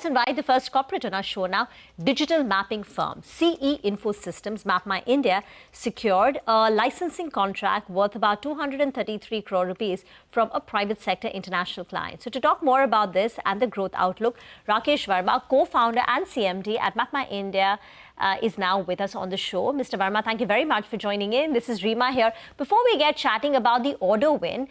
invite the first corporate on our show now. Digital mapping firm CE Info Systems, MapmyIndia, secured a licensing contract worth about 233 crore rupees from a private sector international client. So to talk more about this and the growth outlook, Rakesh Verma, co-founder and CMD at MapmyIndia, is now with us on the show. Mr. Verma, thank you very much for joining in. This is Reema here. Before we get chatting about the order win,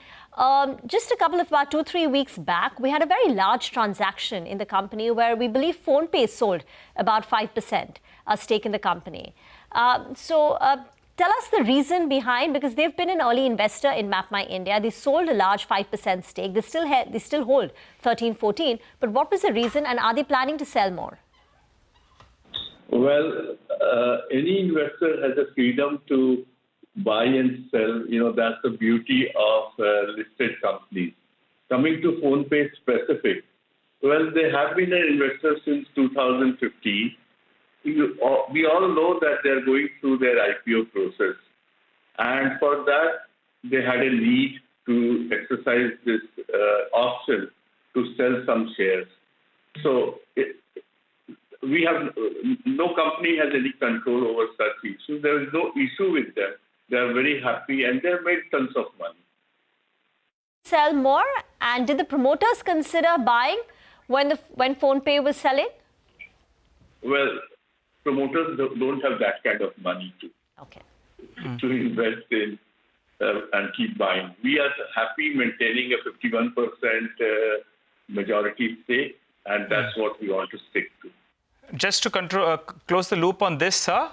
just a couple of about 2-3 weeks back, we had a very large transaction in the company where we believe PhonePe sold about 5% a stake in the company. Tell us the reason behind, because they've been an early investor in MapmyIndia. They sold a large 5% stake. They still hold 13-14. But what was the reason, and are they planning to sell more? Well, any investor has a freedom to buy and sell. That's the beauty of listed companies. Coming to PhonePe specific, well, they have been an investor since 2015. We all know that they're going through their IPO process. And for that, they had a need to exercise this option to sell some shares. So no company has any control over such issues. There is no issue with them. They are very happy and they have made tons of money. Sell more? And did the promoters consider buying when PhonePe was selling? Well, promoters don't have that kind of money to invest in and keep buying. We are happy maintaining a 51% majority stake, and that's what we want to stick to. Just to close the loop on this, sir,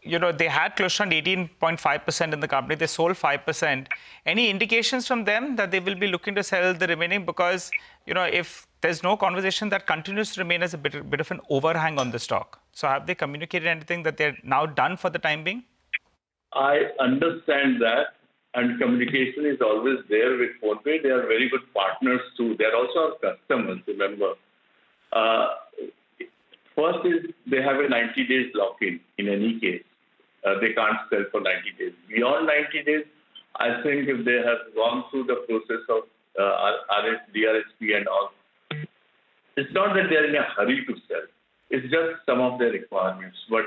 they had close to 18.5% in the company. They sold 5%. Any indications from them that they will be looking to sell the remaining? Because, if there's no conversation, that continues to remain as a bit of an overhang on the stock. So have they communicated anything that they're now done for the time being? I understand that. And communication is always there with PhonePe. They are very good partners too. They're also our customers, remember. First is they have a 90 days lock-in any case. They can't sell for 90 days. Beyond 90 days, I think if they have gone through the process of DRHP and all, it's not that they're in a hurry to sell. It's just some of their requirements. But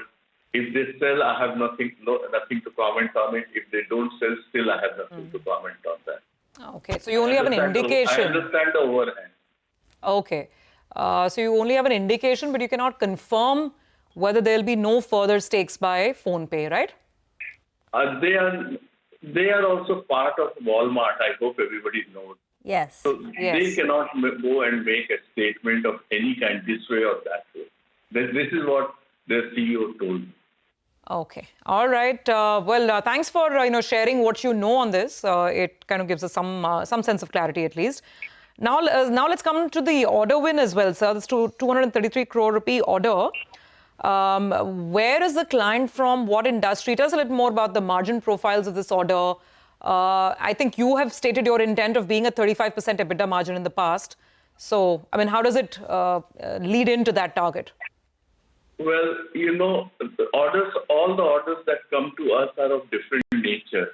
if they sell, I have nothing to comment on it. If they don't sell, still I have nothing to comment on that. Okay, so you only have an indication. I understand the overhang. Okay. So you only have an indication, but you cannot confirm whether there will be no further stakes by PhonePe, right? They are also part of Walmart. I hope everybody knows. Yes. So they cannot go and make a statement of any kind this way or that way. This is what their CEO told me. Okay. All right. Thanks for sharing what you know on this. It kind of gives us some sense of clarity at least. Now let's come to the order win as well, sir. This 233 crore rupee order. Where is the client from? What industry? Tell us a little more about the margin profiles of this order. I think you have stated your intent of being a 35% EBITDA margin in the past. So, how does it lead into that target? Well, all the orders that come to us are of different nature.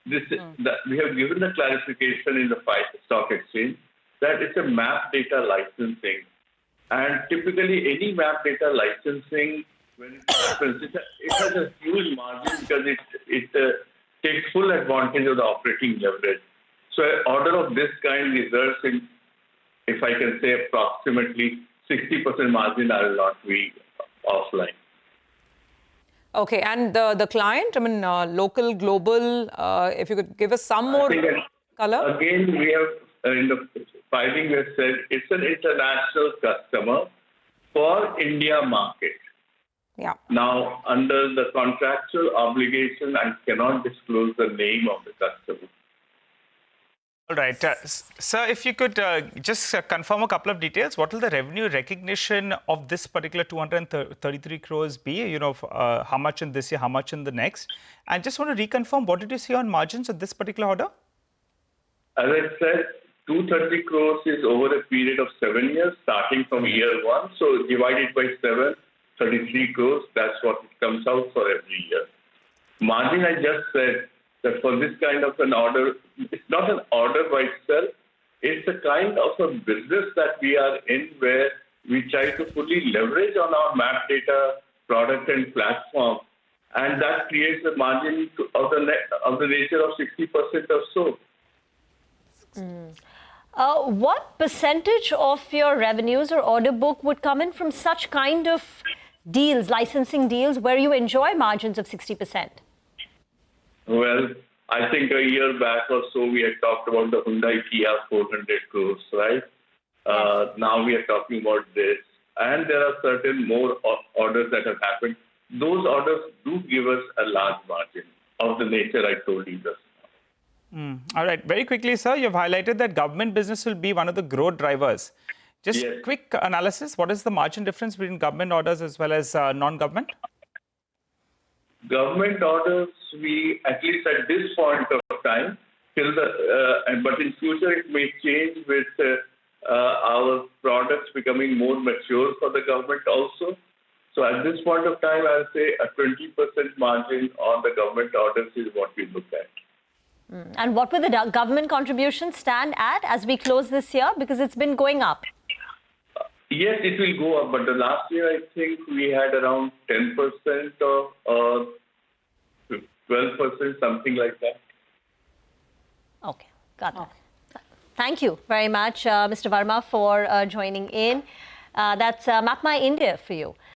We have given the clarification in the stock exchange that it's a map data licensing. And typically any map data licensing, when it happens, it has a huge margin because it takes full advantage of the operating leverage. So an order of this kind results in, if I can say, approximately 60% margin. I will not be offline. Okay, and the client, local, global, if you could give us some more color. Again, we have, in the filing we have said, it's an international customer for India market. Yeah. Now, under the contractual obligation, I cannot disclose the name of the customer. All right. Sir, if you could just confirm a couple of details. What will the revenue recognition of this particular 233 crores be? How much in this year, how much in the next? I just want to reconfirm, what did you see on margins of this particular order? As I said, 230 crores is over a period of 7 years, starting from year 1. So divided by 7, 33 crores, that's what it comes out for every year. Margin, I just said that for this kind of an order, it's not an order by itself. It's a kind of a business that we are in where we try to fully leverage on our map data product and platform, and that creates a margin of the nature of 60% or so. What percentage of your revenues or order book would come in from such kind of deals, licensing deals, where you enjoy margins of 60%? Well, I think a year back or so, we had talked about the Hyundai Kia 400 crores, right? Now we are talking about this. And there are certain more orders that have happened. Those orders do give us a large margin of the nature I told you just now. All right. Very quickly, sir, you've highlighted that government business will be one of the growth drivers. Just Yes. quick analysis. What is the margin difference between government orders as well as non-government? Government orders, we, at least at this point of time, but in future it may change with our products becoming more mature for the government also. So at this point of time, I'll say a 20% margin on the government orders is what we look at. And what will the government contribution stand at as we close this year? Because it's been going up. Yes, it will go up, but the last year I think we had around 10% or 12%, something like that. Okay, got that. Thank you very much, Mr. Verma, for joining in. That's MapmyIndia for you.